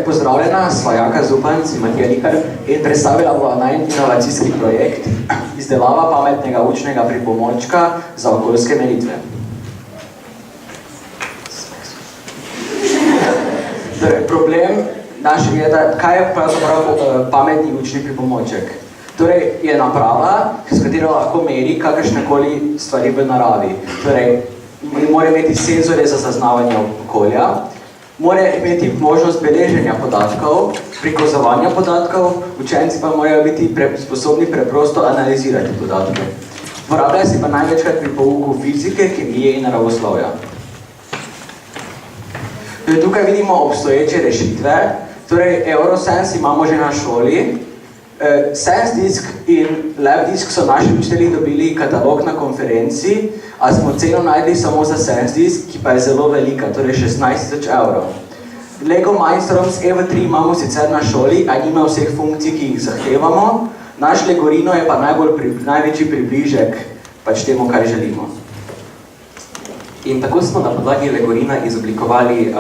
Pozdravljena, sva Jaka Zupanc in Matija Likar in predstavila bo najinovacijski projekt izdelava pametnega učnega pripomočka za okoljske meritve. Torej, problem našega je, da kaj je pravzaprav pametni učni pripomoček? Torej, je naprava, s katero lahko meri kakršnekoli stvari v naravi. Torej, mora imeti senzore za zaznavanje okolja, mora imeti možnost beleženja podatkov, prikazovanja podatkov, učenci pa morajo biti sposobni preprosto analizirati podatke. Uporablja se pa največkrat pri pouku fizike, kemije in naravoslovja. Tukaj vidimo obstoječe rešitve, torej Eurosense imamo že na šoli, SenseDisk in LabDisk so naši učitelji dobili katalog na konferenci, a smo ceno najdli samo za SenseDisk, ki pa je zelo velika, torej 16.000 €. Lego Mindstorms EV3 imamo sicer na šoli, a nima vseh funkcij, ki jih zahtevamo. Naš Legorino je pa največji približek pač temu, kaj želimo. In tako smo na podlagi Legorina izoblikovali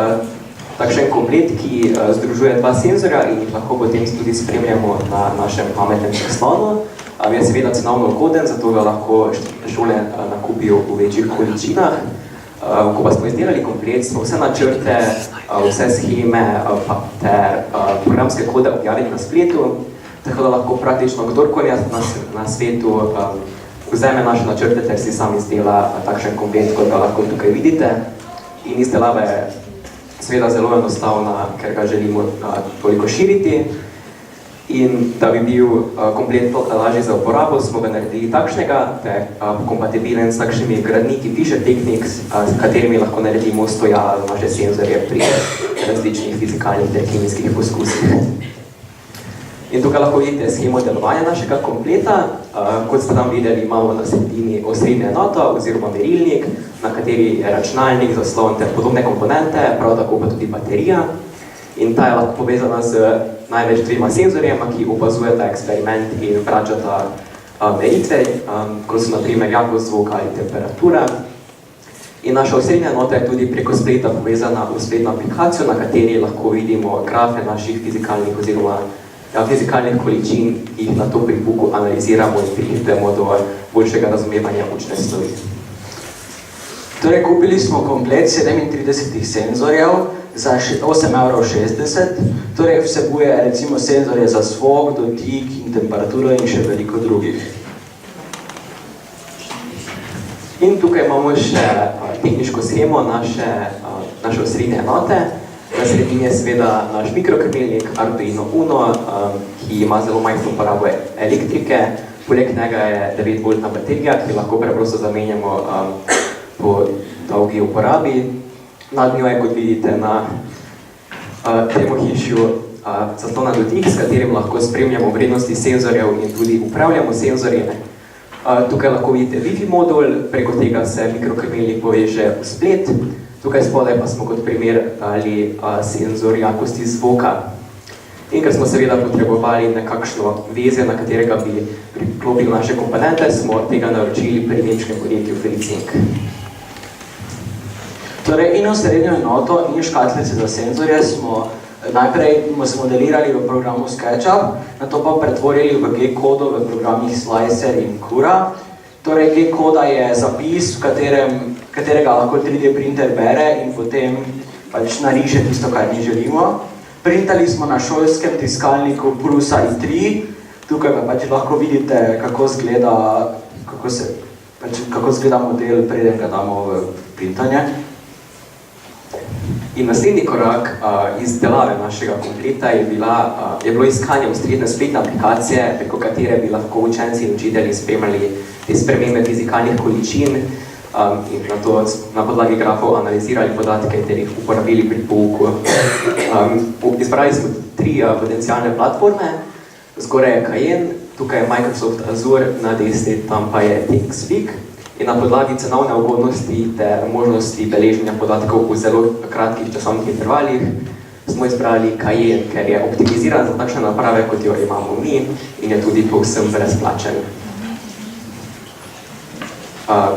takšen komplet, ki združuje dva senzorja in jih lahko potem tudi spremljamo na našem pametnem zaslonu. Je seveda cenovno ugoden, zato ga lahko šole nakupijo v večjih količinah. Ko pa smo izdelali komplet, smo vse načrte, vse scheme ter programske kode objavili na spletu, tako da lahko praktično kdorkoli na svetu vzame naše načrte ter si sam izdela takšen komplet, kot ga lahko tukaj vidite. In izdelava je seveda zelo enostavna, ker ga želimo toliko širiti. In da bi bil komplet lažji za uporabo, smo ga naredili takšnega, ter kompatibilen s takšnimi gradniki Fisher Technics, s katerimi lahko naredimo stojala za naše senzorje pri različnih fizikalnih ter kemijskih poskusih. In tukaj lahko vidite schemo delovanja našega kompleta. Kot ste tam videli, imamo na sredini osrednjo enoto oziroma merilnik, na kateri je računalnik, zaslon ter podobne komponente, prav tako pa tudi baterija. In ta je lahko povezana z največ dvema senzorjema, ki opazujeta eksperiment in vračata meritve, kot so na primer jakost zvoka ali temperatura. In naša osrednja enota je tudi preko spleta povezana v spletno aplikacijo, na kateri lahko vidimo grafe naših fizikalnih oziroma fizikalnih količin, ki jih na to pri pouku analiziramo in prihdemo do boljšega razumevanja učne snovi. Torej, kupili smo komplet 37 senzorjev za 8,60 €, torej vsebuje recimo senzorje za zvok, dotik in temperaturo in še veliko drugih. In tukaj imamo še tehniško shemo naše osrednje enote. Na sredini je seveda naš mikrokrmilnik Arduino Uno, ki ima zelo majhno uporabo elektrike. Poleg njega je 9-voltna baterija, ki lahko preprosto zamenjamo po dolgi uporabi. Nad njo je, kot vidite, na tem ohišju zaslon na dotik, s katerim lahko spremljamo vrednosti senzorjev in tudi upravljamo senzorje. Tukaj lahko vidite Wi-Fi modul, preko tega se mikrokrmilnik poveže v splet. Tukaj spodaj pa smo kot primer dali senzor jakosti zvoka. In ker smo seveda potrebovali nekakšno vezje, na katerega bi priklopili naše komponente, smo tega naročili pri nemškem podjetju Felicink. Torej, in osrednjo enoto in škatlice za senzorje smo najprej modelirali v programu SketchUp, nato pa pretvorili v G-kodo v programih Slicer in Cura. Torej, G-koda je zapis, v katerega lahko 3D printer bere in potem pač nariše tisto, kar mi želimo. Printali smo na šolskem tiskalniku Prusa i3, tukaj pa pač lahko vidite, kako izgleda model, preden ga damo v printanje. In naslednji korak izdelave našega kompleta je bilo iskanje ustrezne spletne aplikacije, preko katere bi lahko učenci in učitelji spremljali te spremembe fizikalnih količin in na podlagi grafov analizirali podatke ter jih uporabili pri pouku. Izbrali smo 3 potencialne platforme. Zgoraj je Cayenne, tukaj je Microsoft Azure, na desni tam pa je TeamSpeak. In na podlagi cenovne ugodnosti ter možnosti beleženja podatkov v zelo kratkih časovnih intervalih smo izbrali Cayenne, ker je optimiziran za takšne naprave, kot jo imamo mi in je tudi povsem brezplačen.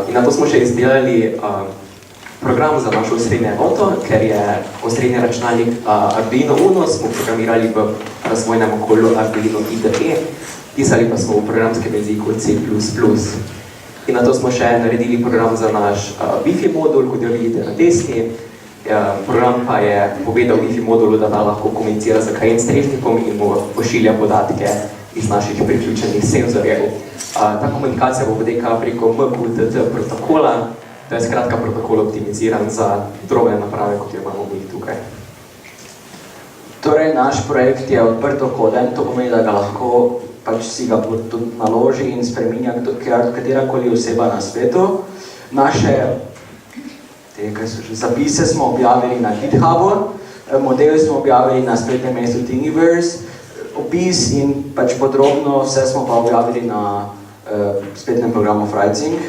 In nato smo še izdelali program za našo osrednje enoto, ker je osrednji računalnik Arduino Uno smo programirali v razvojnem okolju Arduino IDE, pisali pa smo v programskem jeziku C++. In na to smo še naredili program za naš Wi-Fi modul, kot jo vidite na desni. Program pa je povedal Wi-Fi modulu, da lahko komunicira z KN strežnikom in mu pošilja podatke iz naših priključenih senzorjev. Ta komunikacija bo potekala preko MQTT protokola, to je skratka protokol optimiziran za drobne naprave, kot jo imamo mi tukaj. Torej, naš projekt je odprto koden, to pomeni, da ga lahko pač si ga tudi naloži in spreminja katerakoli oseba na svetu. Naše zapise smo objavili na GitHubu, model smo objavili na spletnem mestu Thingiverse, opis in pač podrobno vse smo pa objavili na spletnem programu Freizing.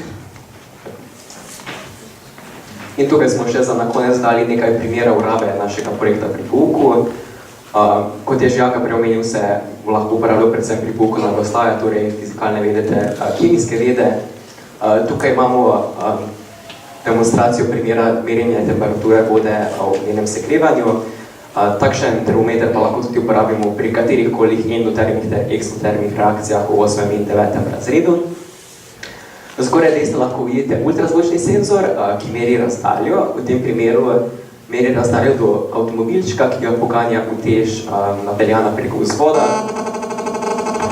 In tukaj smo še za na konec dali nekaj primerov rabe našega projekta pri pouku. Kot je že Jaka preomenil, se lahko uporabljajo predvsem pri pouku naravoslovja, torej fizikalne vede, kemijske vede. Tukaj imamo demonstracijo primera merjenja temperature vode v njenem segrevanju. Takšen termometer pa lahko tudi uporabimo pri katerihkoli endotermnih ter eksotermnih reakcijah v 8. in 9. razredu. Zgoraj desno lahko vidite ultrazvočni senzor, ki meri razdaljo. V tem primeru meri razdaljo do avtomobilčka, ki ga poganja utež napeljana preko vzvoda.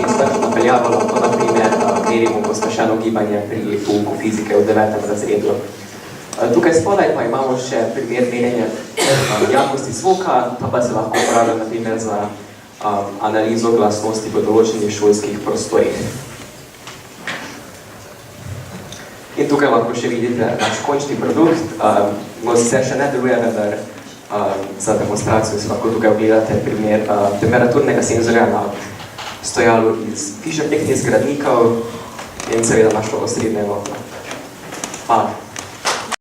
In s takšno napeljavo lahko na primer merimo pospešeno gibanje pri pouku fizike v 9. razredu. Tukaj spodaj pa imamo še primer merjenja jakosti zvoka, ta pa se lahko uporablja na primer za analizo glasnosti v določenih šolskih prostorih. In tukaj lahko še vidite naš končni produkt. Sicer še ne deluje, vendar za demonstracijo si lahko tukaj ogledate primer temperaturnega senzorja na stojalu iz Fischer Technics gradnikov in seveda našo osrednjo enoto. Hvala.